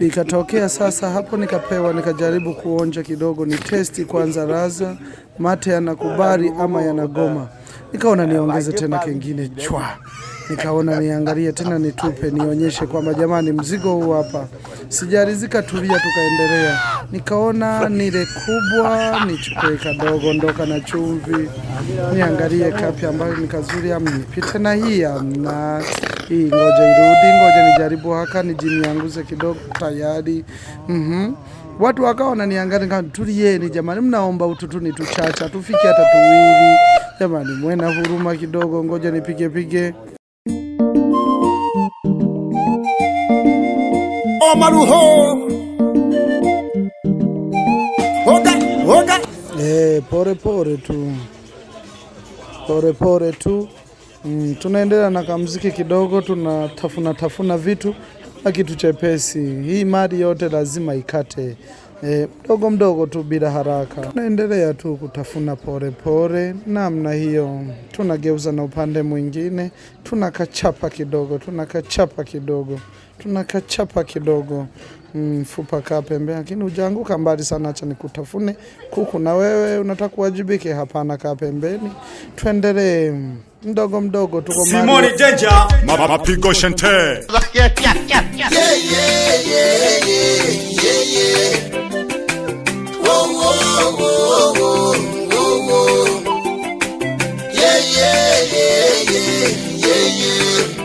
Ikatokea sasa hapo nikapewa, nikajaribu kuonja kidogo, ni testi kwanza raza, mate yanakubali ama yanagoma. Nikaona niongeze tena kengine chwa. Nikaona niangalie tena nitupe, nionyeshe kwamba jamani mzigo huu hapa. Sijarizika, tulia, tukaendelea. Nikaona nile kubwa, nichukue kadogo ndoka na chumvi. Niangalie kapi ambayo ni kazuri amnipite na hii amna. Hii ngoja irudi, ngoja nijaribu haka, nijinianguze kidogo tayari. Watu wakawa wananiangalia kama tulieni jamani, mnaomba ututu ni tuchacha, tufike hata tuwili. Jamani mwena huruma kidogo, ngoja nipige. Maruho. Hoga. Pore tu. Tunaendelea na kamziki kidogo, tunatafuna vitu na kitu chepesi. Hii madi yote lazima ikate mdogo tu bila haraka. Tunaendelea tu kutafuna pore namna hiyo. Tunageuza na upande mwingine, tunakachapa kidogo. Fupa kaa pembeni, lakini ujaanguka mbali sana, acha nikutafune kuku na wewe unataka kuwajibike. Hapana, kaa pembeni. Tuendelee mdogo tuko mali. Simoni Danger, mapigo shente. Yeah. Whoa. Yeah.